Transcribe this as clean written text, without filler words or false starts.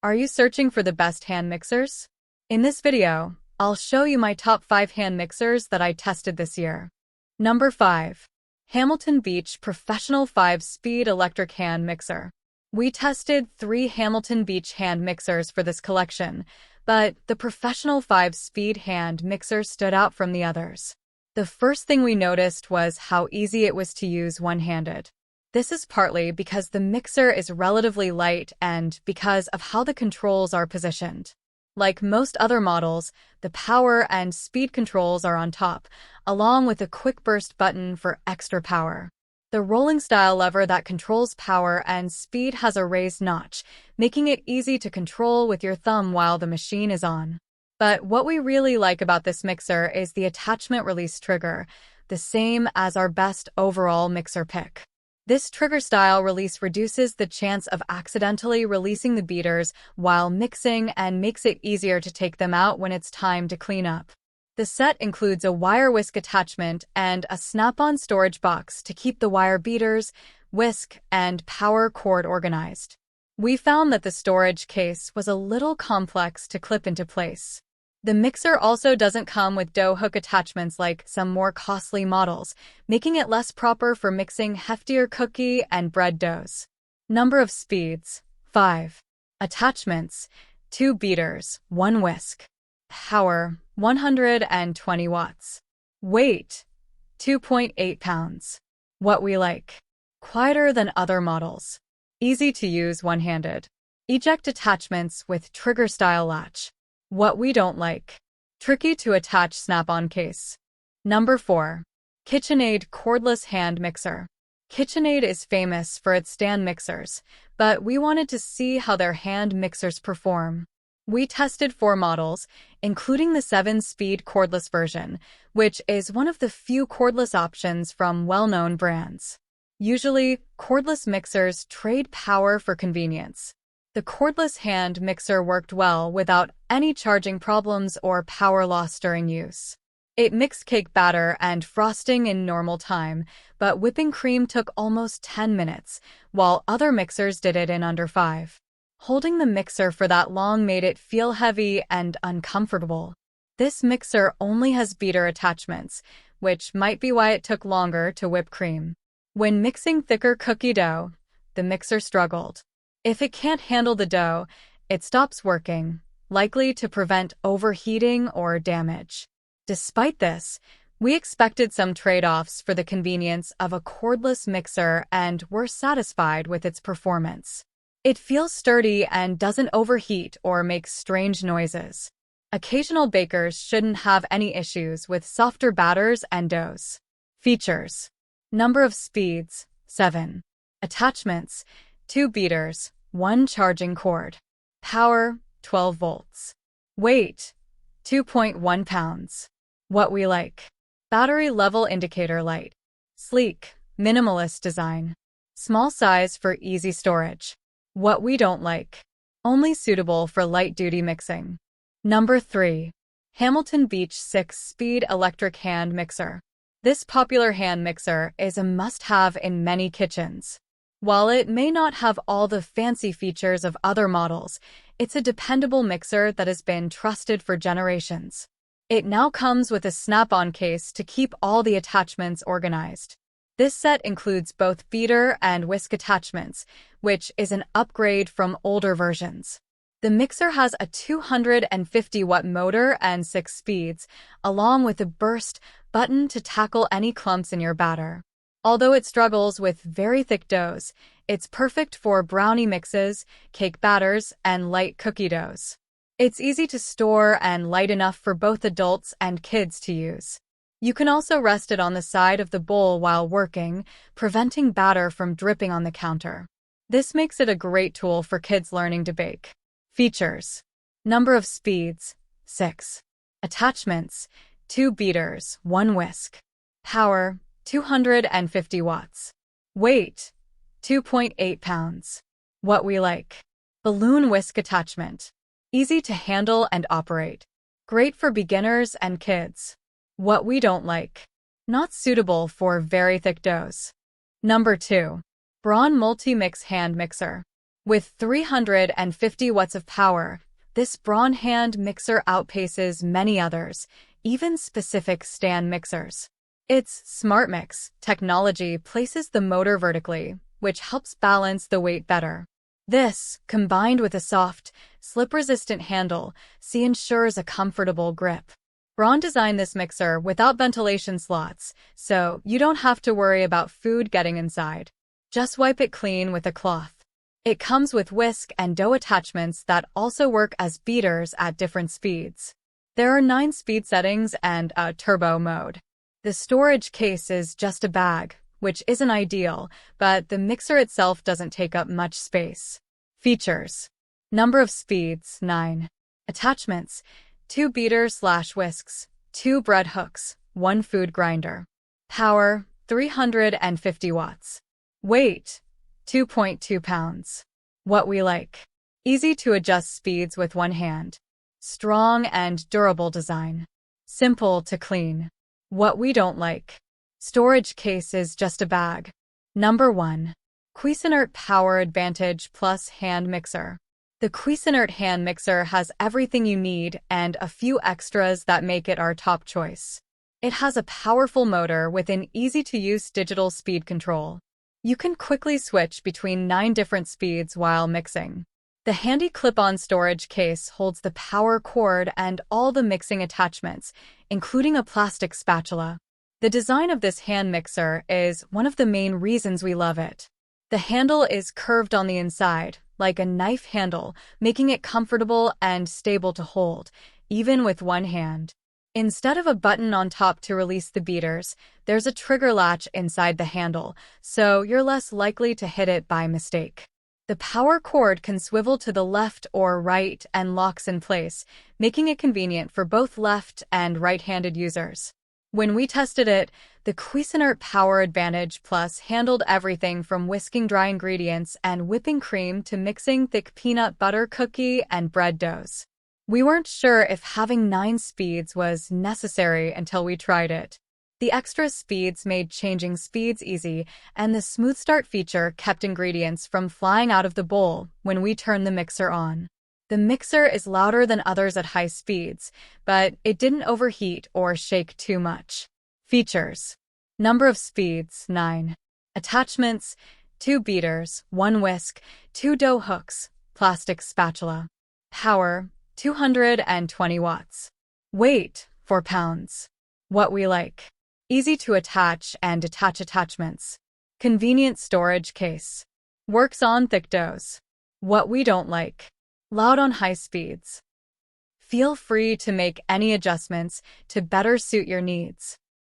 Are you searching for the best hand mixers? In this video, I'll show you my top 5 hand mixers that I tested this year. Number 5. Hamilton Beach Professional 5-Speed Electric Hand Mixer. We tested 3 Hamilton Beach hand mixers for this collection, but the Professional 5-Speed hand mixer stood out from the others. The first thing we noticed was how easy it was to use one-handed. This is partly because the mixer is relatively light and because of how the controls are positioned. Like most other models, the power and speed controls are on top, along with a quick burst button for extra power. The rolling style lever that controls power and speed has a raised notch, making it easy to control with your thumb while the machine is on. But what we really like about this mixer is the attachment release trigger, the same as our best overall mixer pick. This trigger-style release reduces the chance of accidentally releasing the beaters while mixing and makes it easier to take them out when it's time to clean up. The set includes a wire whisk attachment and a snap-on storage box to keep the wire beaters, whisk, and power cord organized. We found that the storage case was a little complex to clip into place. The mixer also doesn't come with dough hook attachments like some more costly models, making it less proper for mixing heftier cookie and bread doughs. Number of speeds, 5. Attachments, 2 beaters, 1 whisk. Power, 120 watts. Weight, 2.8 pounds. What we like. Quieter than other models. Easy to use one-handed. Eject attachments with trigger-style latch. What we don't like. Tricky to attach snap-on case. Number 4. KitchenAid Cordless Hand Mixer. KitchenAid is famous for its stand mixers, but we wanted to see how their hand mixers perform. We tested 4 models, including the 7-speed cordless version, which is one of the few cordless options from well-known brands. Usually, cordless mixers trade power for convenience. The cordless hand mixer worked well without any charging problems or power loss during use. It mixed cake batter and frosting in normal time, but whipping cream took almost 10 minutes, while other mixers did it in under 5. Holding the mixer for that long made it feel heavy and uncomfortable. This mixer only has beater attachments, which might be why it took longer to whip cream. When mixing thicker cookie dough, the mixer struggled. If it can't handle the dough, it stops working, likely to prevent overheating or damage. Despite this, we expected some trade-offs for the convenience of a cordless mixer and were satisfied with its performance. It feels sturdy and doesn't overheat or make strange noises. Occasional bakers shouldn't have any issues with softer batters and doughs. Features. Number of speeds, 7. Attachments, 2 beaters, 1 charging cord. Power, 12 volts. Weight, 2.1 pounds. What we like. Battery level indicator light. Sleek, minimalist design. Small size for easy storage. What we don't like. Only suitable for light-duty mixing. Number 3. Hamilton Beach 6-Speed Electric Hand Mixer. This popular hand mixer is a must-have in many kitchens. While it may not have all the fancy features of other models, it's a dependable mixer that has been trusted for generations. It now comes with a snap-on case to keep all the attachments organized. This set includes both beater and whisk attachments, which is an upgrade from older versions. The mixer has a 250-watt motor and 6 speeds, along with a burst button to tackle any clumps in your batter. Although it struggles with very thick doughs, it's perfect for brownie mixes, cake batters, and light cookie doughs. It's easy to store and light enough for both adults and kids to use. You can also rest it on the side of the bowl while working, preventing batter from dripping on the counter. This makes it a great tool for kids learning to bake. Features. Number of speeds, 6. Attachments, 2 beaters, 1 whisk. Power, 250 watts. Weight, 2.8 pounds. What we like. Balloon whisk attachment. Easy to handle and operate. Great for beginners and kids. What we don't like. Not suitable for very thick doughs. Number 2. Braun MultiMix Hand Mixer. With 350 watts of power, this Braun hand mixer outpaces many others, even specific stand mixers. Its SmartMix technology places the motor vertically, which helps balance the weight better. This, combined with a soft, slip-resistant handle, ensures a comfortable grip. Braun designed this mixer without ventilation slots, so you don't have to worry about food getting inside. Just wipe it clean with a cloth. It comes with whisk and dough attachments that also work as beaters at different speeds. There are 9 speed settings and a turbo mode. The storage case is just a bag, which isn't ideal, but the mixer itself doesn't take up much space. Features. Number of speeds, 9. Attachments, 2 beaters/whisks, 2 bread hooks, 1 food grinder. Power, 350 watts. Weight, 2.2 pounds. What we like. Easy to adjust speeds with one hand. Strong and durable design. Simple to clean. What we don't like. Storage case is just a bag. Number 1. Cuisinart Power Advantage Plus Hand Mixer. The Cuisinart hand mixer has everything you need and a few extras that make it our top choice. It has a powerful motor with an easy-to-use digital speed control. You can quickly switch between 9 different speeds while mixing. The handy clip-on storage case holds the power cord and all the mixing attachments, including a plastic spatula. The design of this hand mixer is one of the main reasons we love it. The handle is curved on the inside, like a knife handle, making it comfortable and stable to hold, even with one hand. Instead of a button on top to release the beaters, there's a trigger latch inside the handle, so you're less likely to hit it by mistake. The power cord can swivel to the left or right and locks in place, making it convenient for both left and right-handed users. When we tested it, the Cuisinart Power Advantage Plus handled everything from whisking dry ingredients and whipping cream to mixing thick peanut butter cookie and bread doughs. We weren't sure if having 9 speeds was necessary until we tried it. The extra speeds made changing speeds easy, and the Smooth Start feature kept ingredients from flying out of the bowl when we turned the mixer on. The mixer is louder than others at high speeds, but it didn't overheat or shake too much. Features. Number of speeds, 9. Attachments, 2 beaters, 1 whisk, 2 dough hooks, plastic spatula. Power, 220 watts. Weight, 4 pounds. What we like. Easy to attach and detach attachments. Convenient storage case. Works on thick doughs. What we don't like. Loud on high speeds. Feel free to make any adjustments to better suit your needs.